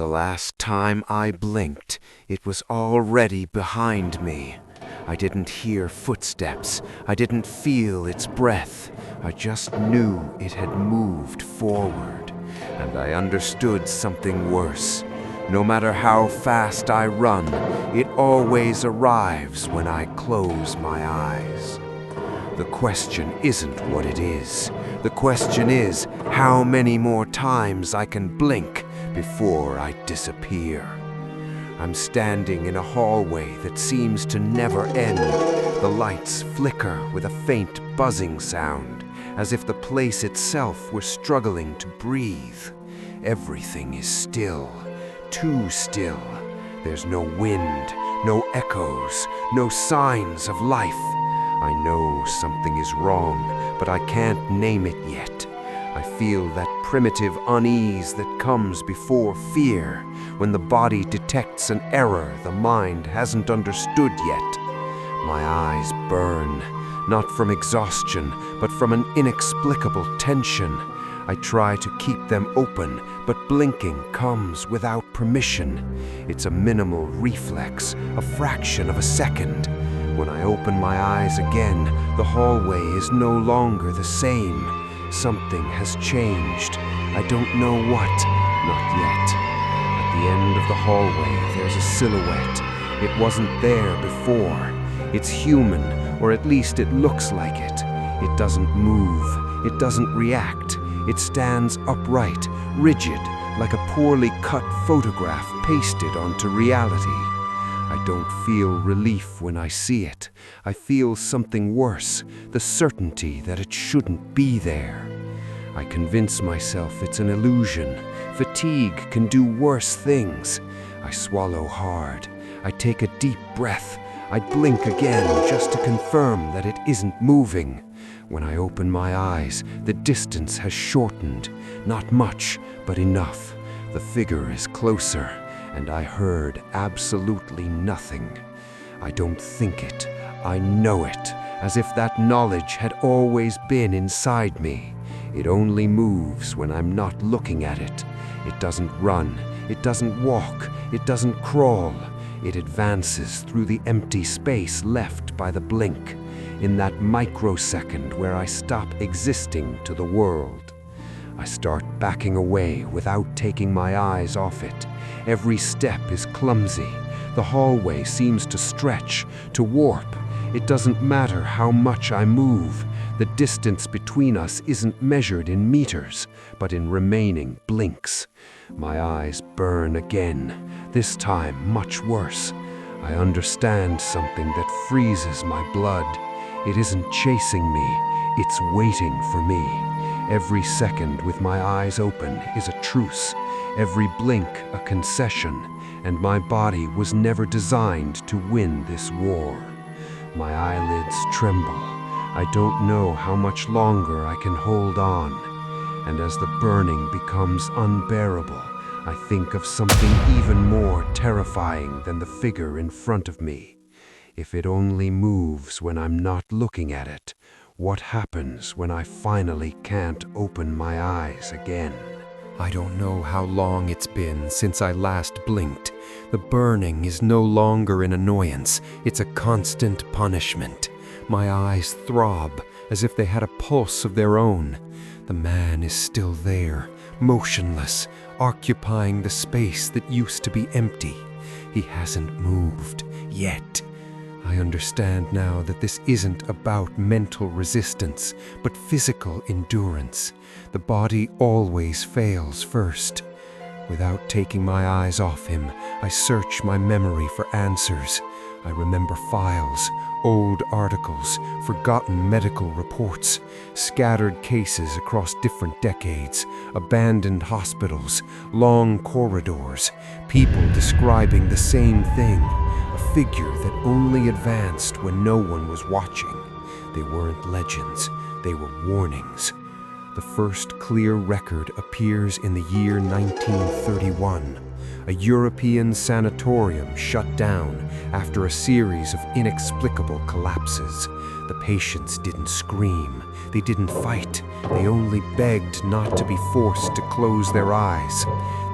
The last time I blinked, it was already behind me. I didn't hear footsteps. I didn't feel its breath. I just knew it had moved forward. And I understood something worse. No matter how fast I run, it always arrives when I close my eyes. The question isn't what it is. The question is how many more times I can blink before I disappear. I'm standing in a hallway that seems to never end. The lights flicker with a faint buzzing sound, as if the place itself were struggling to breathe. Everything is still, too still. There's no wind, no echoes, no signs of life. I know something is wrong, but I can't name it yet. I feel that primitive unease that comes before fear, when the body detects an error the mind hasn't understood yet. My eyes burn, not from exhaustion, but from an inexplicable tension. I try to keep them open, but blinking comes without permission. It's a minimal reflex, a fraction of a second. When I open my eyes again, the hallway is no longer the same. Something has changed. I don't know what, not yet. At the end of the hallway, there's a silhouette. It wasn't there before. It's human, or at least it looks like it. It doesn't move. It doesn't react. It stands upright, rigid, like a poorly cut photograph pasted onto reality. I don't feel relief when I see it. I feel something worse, the certainty that it shouldn't be there. I convince myself it's an illusion. Fatigue can do worse things. I swallow hard. I take a deep breath. I blink again just to confirm that it isn't moving. When I open my eyes, the distance has shortened. Not much, but enough. The figure is closer, and I heard absolutely nothing. I don't think it. I know it, as if that knowledge had always been inside me. It only moves when I'm not looking at it. It doesn't run. It doesn't walk. It doesn't crawl. It advances through the empty space left by the blink, in that microsecond where I stop existing to the world. I start backing away without taking my eyes off it. Every step is clumsy. The hallway seems to stretch, to warp. It doesn't matter how much I move. The distance between us isn't measured in meters, but in remaining blinks. My eyes burn again, this time much worse. I understand something that freezes my blood. It isn't chasing me, it's waiting for me. Every second with my eyes open is a truce, every blink a concession, and my body was never designed to win this war. My eyelids tremble. I don't know how much longer I can hold on. And as the burning becomes unbearable, I think of something even more terrifying than the figure in front of me. If it only moves when I'm not looking at it, what happens when I finally can't open my eyes again? I don't know how long it's been since I last blinked. The burning is no longer an annoyance, it's a constant punishment. My eyes throb as if they had a pulse of their own. The man is still there, motionless, occupying the space that used to be empty. He hasn't moved yet. I understand now that this isn't about mental resistance, but physical endurance. The body always fails first. Without taking my eyes off him, I search my memory for answers. I remember files, old articles, forgotten medical reports, scattered cases across different decades, abandoned hospitals, long corridors, people describing the same thing, a figure that only advanced when no one was watching. They weren't legends, they were warnings. The first clear record appears in the year 1931. A European sanatorium shut down after a series of inexplicable collapses. The The patients didn't scream. They didn't fight. They only begged not to be forced to close their eyes.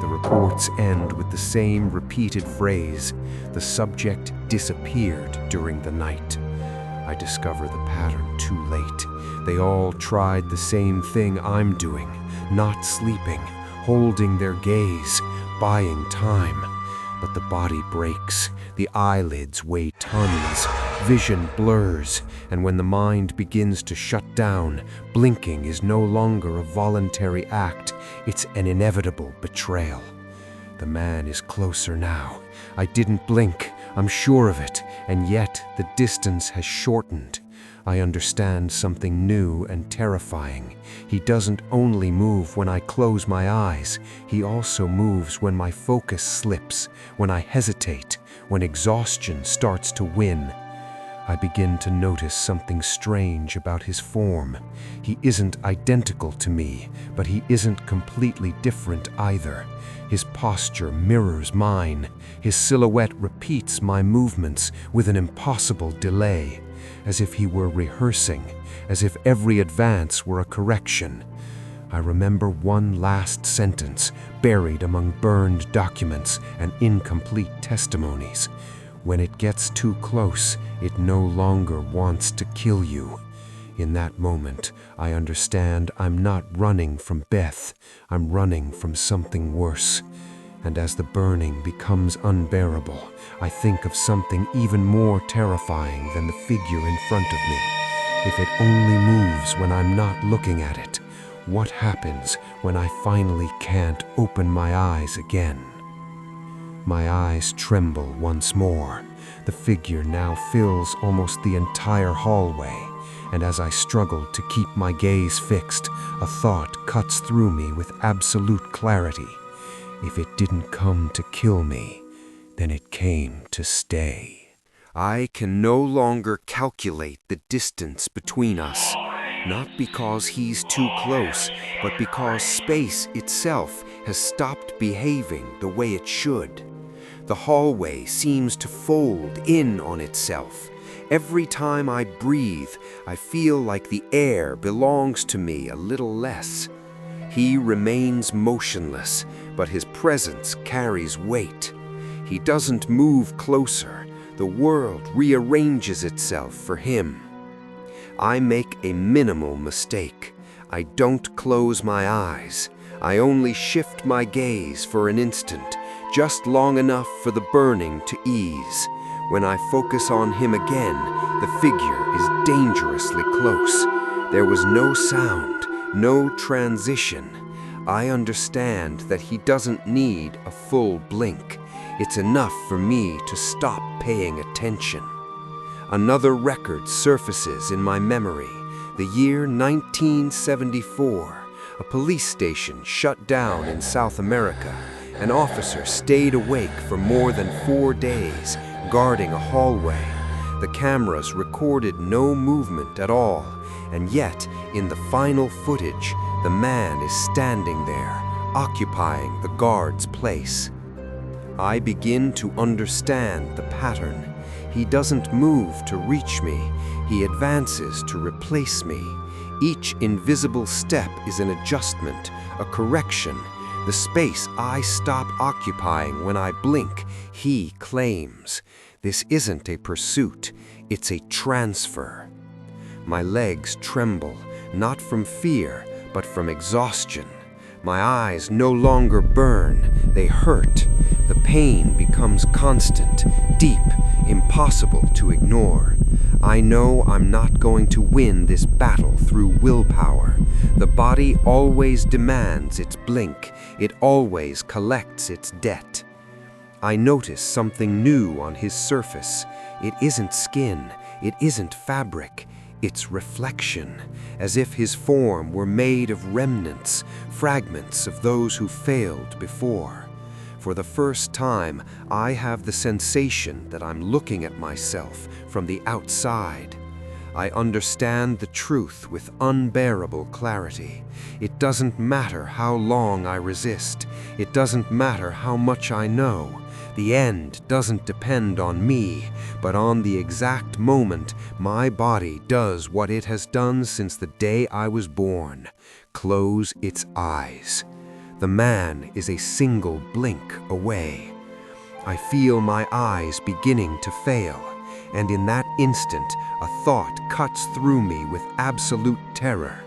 The reports end with the same repeated phrase: the subject disappeared during the night. I discover the pattern too late. They all tried the same thing I'm doing, not sleeping, holding their gaze, buying time. But the body breaks, the eyelids weigh tons, vision blurs, and when the mind begins to shut down, blinking is no longer a voluntary act, it's an inevitable betrayal. The man is closer now. I didn't blink, I'm sure of it, and yet the distance has shortened. I understand something new and terrifying. He doesn't only move when I close my eyes, he also moves when my focus slips, when I hesitate, when exhaustion starts to win. I begin to notice something strange about his form. He isn't identical to me, but he isn't completely different either. His posture mirrors mine. His silhouette repeats my movements with an impossible delay, as if he were rehearsing, as if every advance were a correction. I remember one last sentence buried among burned documents and incomplete testimonies. When it gets too close, it no longer wants to kill you. In that moment, I understand I'm not running from Beth, I'm running from something worse. And as the burning becomes unbearable, I think of something even more terrifying than the figure in front of me. If it only moves when I'm not looking at it, what happens when I finally can't open my eyes again? My eyes tremble once more. The figure now fills almost the entire hallway, and as I struggle to keep my gaze fixed, a thought cuts through me with absolute clarity. If it didn't come to kill me, then it came to stay. I can no longer calculate the distance between us, not because he's too close, but because space itself has stopped behaving the way it should. The hallway seems to fold in on itself. Every time I breathe, I feel like the air belongs to me a little less. He remains motionless, but his presence carries weight. He doesn't move closer. The world rearranges itself for him. I make a minimal mistake. I don't close my eyes. I only shift my gaze for an instant, just long enough for the burning to ease. When I focus on him again, the figure is dangerously close. There was no sound, no transition. I understand that he doesn't need a full blink. It's enough for me to stop paying attention. Another record surfaces in my memory. The year 1974. A police station shut down in South America. An officer stayed awake for more than 4 days, guarding a hallway. The cameras recorded no movement at all, and yet, in the final footage, the man is standing there, occupying the guard's place. I begin to understand the pattern. He doesn't move to reach me, he advances to replace me. Each invisible step is an adjustment, a correction. The space I stop occupying when I blink, he claims. This isn't a pursuit, it's a transfer. My legs tremble, not from fear, but from exhaustion. My eyes no longer burn, they hurt. The pain becomes constant, deep, impossible to ignore. I know I'm not going to win this battle through willpower. The body always demands its blink. It always collects its debt. I notice something new on his surface. It isn't skin, it isn't fabric. It's reflection, as if his form were made of remnants, fragments of those who failed before. For the first time, I have the sensation that I'm looking at myself from the outside. I understand the truth with unbearable clarity. It doesn't matter how long I resist. It doesn't matter how much I know. The end doesn't depend on me, but on the exact moment my body does what it has done since the day I was born. Close its eyes. The man is a single blink away. I feel my eyes beginning to fail, and in that instant a thought cuts through me with absolute terror.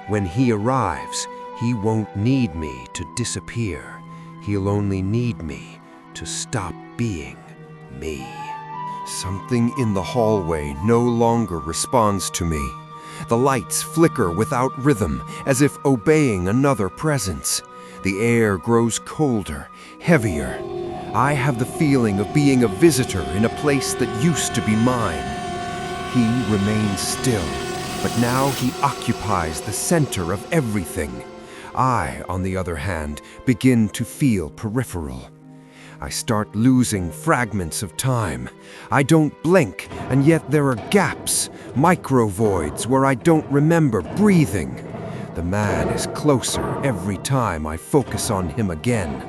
When he arrives, he won't need me to disappear. He'll only need me to stop being me. Something in the hallway no longer responds to me. The lights flicker without rhythm, as if obeying another presence. The air grows colder, heavier. I have the feeling of being a visitor in a place that used to be mine. He remains still, but now he occupies the center of everything. I, on the other hand, begin to feel peripheral. I start losing fragments of time. I don't blink, and yet there are gaps, micro-voids where I don't remember breathing. The man is closer every time I focus on him again.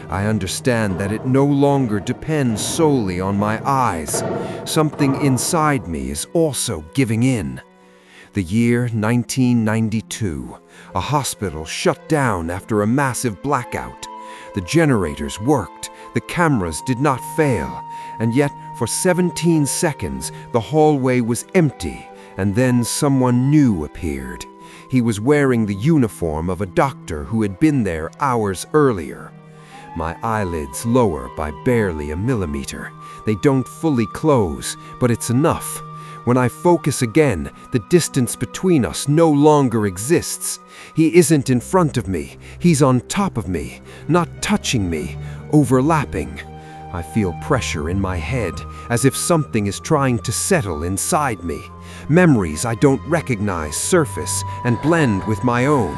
I understand that it no longer depends solely on my eyes. Something inside me is also giving in. The year 1992. A hospital shut down after a massive blackout. The generators worked, the cameras did not fail, and yet for 17 seconds the hallway was empty, and then someone new appeared. He was wearing the uniform of a doctor who had been there hours earlier. My eyelids lower by barely a millimeter. They don't fully close, but it's enough. When I focus again, the distance between us no longer exists. He isn't in front of me, he's on top of me, not touching me, overlapping. I feel pressure in my head, as if something is trying to settle inside me. Memories I don't recognize surface and blend with my own.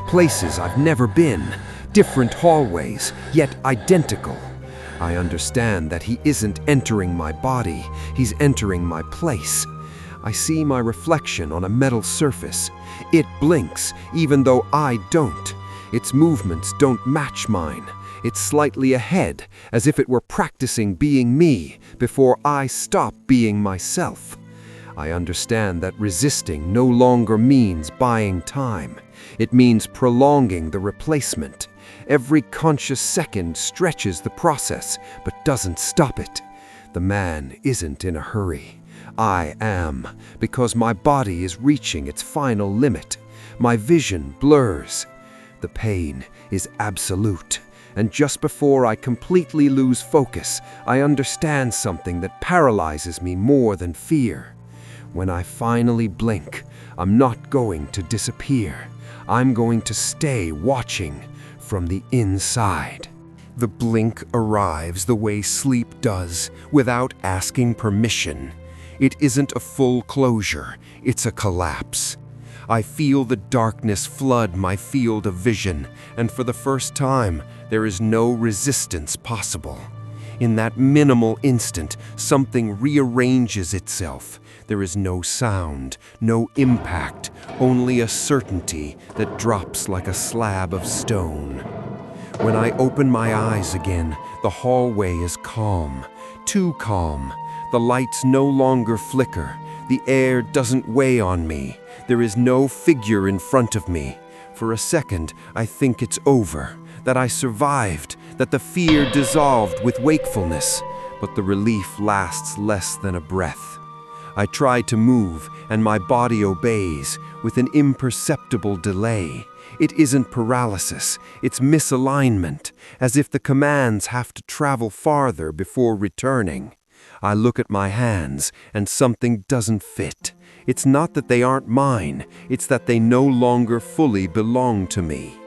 Places I've never been, different hallways, yet identical. I understand that he isn't entering my body, he's entering my place. I see my reflection on a metal surface. It blinks, even though I don't. Its movements don't match mine. It's slightly ahead, as if it were practicing being me before I stop being myself. I understand that resisting no longer means buying time. It means prolonging the replacement. Every conscious second stretches the process, but doesn't stop it. The man isn't in a hurry. I am, because my body is reaching its final limit. My vision blurs. The pain is absolute. And just before I completely lose focus, I understand something that paralyzes me more than fear. When I finally blink, I'm not going to disappear. I'm going to stay watching from the inside. The blink arrives the way sleep does, without asking permission. It isn't a full closure, it's a collapse. I feel the darkness flood my field of vision, and for the first time, there is no resistance possible. In that minimal instant, something rearranges itself. There is no sound, no impact, only a certainty that drops like a slab of stone. When I open my eyes again, the hallway is calm, too calm. The lights no longer flicker. The air doesn't weigh on me. There is no figure in front of me. For a second, I think it's over, that I survived, that the fear dissolved with wakefulness, but the relief lasts less than a breath. I try to move, and my body obeys, with an imperceptible delay. It isn't paralysis, it's misalignment, as if the commands have to travel farther before returning. I look at my hands, and something doesn't fit. It's not that they aren't mine, it's that they no longer fully belong to me.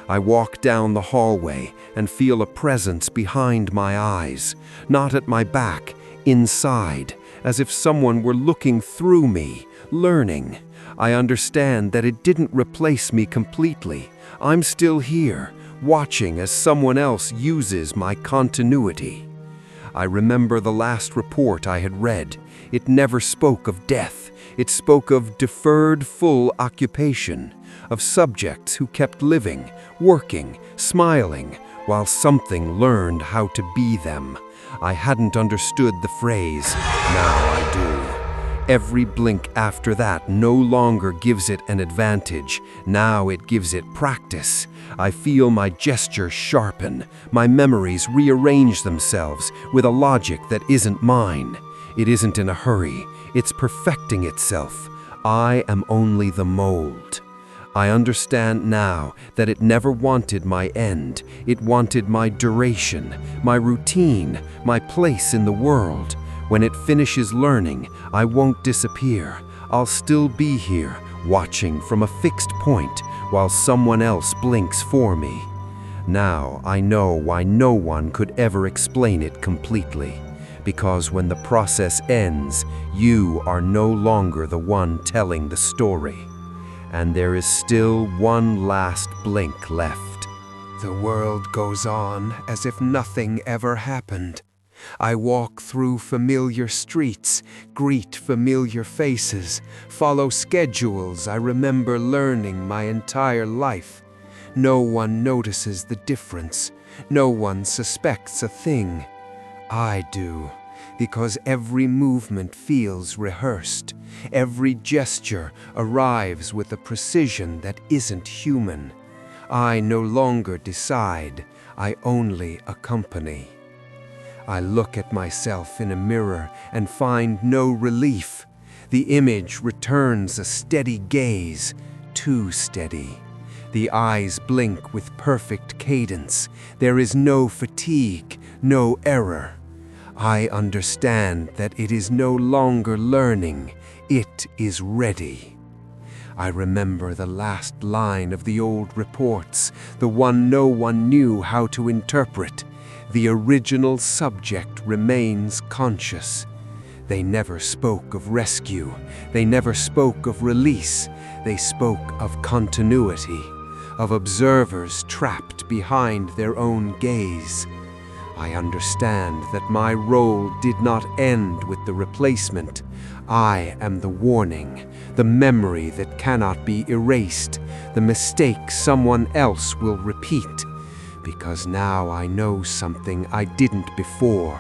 I walk down the hallway and feel a presence behind my eyes, not at my back, inside, as if someone were looking through me, learning. I understand that it didn't replace me completely. I'm still here, watching as someone else uses my continuity. I remember the last report I had read. It never spoke of death. It spoke of deferred full occupation, of subjects who kept living, working, smiling, while something learned how to be them. I hadn't understood the phrase. Now I do. Every blink after that no longer gives it an advantage. Now it gives it practice. I feel my gesture sharpen. My memories rearrange themselves with a logic that isn't mine. It isn't in a hurry. It's perfecting itself. I am only the mold. I understand now that it never wanted my end. It wanted my duration, my routine, my place in the world. When it finishes learning, I won't disappear. I'll still be here, watching from a fixed point while someone else blinks for me. Now I know why no one could ever explain it completely. Because when the process ends, you are no longer the one telling the story. And there is still one last blink left. The world goes on as if nothing ever happened. I walk through familiar streets, greet familiar faces, follow schedules I remember learning my entire life. No one notices the difference. No one suspects a thing. I do, because every movement feels rehearsed. Every gesture arrives with a precision that isn't human. I no longer decide, I only accompany. I look at myself in a mirror and find no relief. The image returns a steady gaze, too steady. The eyes blink with perfect cadence. There is no fatigue, no error. I understand that it is no longer learning, it is ready. I remember the last line of the old reports, the one no one knew how to interpret. The original subject remains conscious. They never spoke of rescue. They never spoke of release. They spoke of continuity, of observers trapped behind their own gaze. I understand that my role did not end with the replacement. I am the warning, the memory that cannot be erased, the mistake someone else will repeat. Because now I know something I didn't before.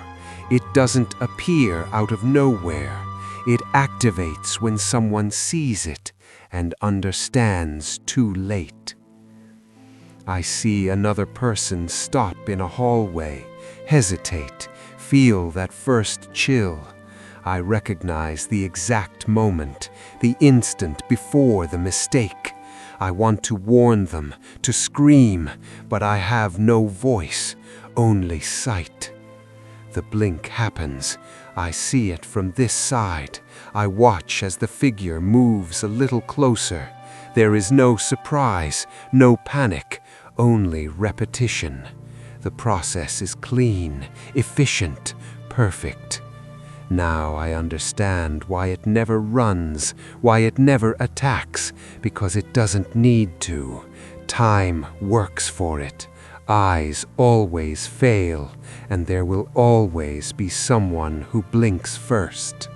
It doesn't appear out of nowhere. It activates when someone sees it and understands too late. I see another person stop in a hallway, hesitate, feel that first chill. I recognize the exact moment, the instant before the mistake. I want to warn them, to scream, but I have no voice, only sight. The blink happens. I see it from this side. I watch as the figure moves a little closer. There is no surprise, no panic, only repetition. The process is clean, efficient, perfect. Now I understand why it never runs, why it never attacks, because it doesn't need to. Time works for it. Eyes always fail, and there will always be someone who blinks first.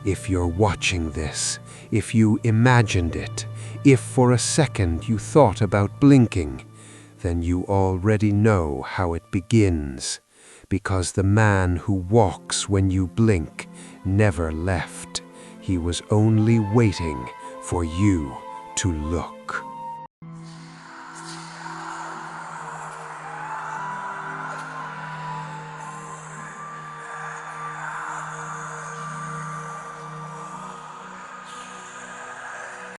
If you're watching this, if you imagined it, if for a second you thought about blinking, then you already know how it begins. Because the man who walks when you blink never left. He was only waiting for you to look.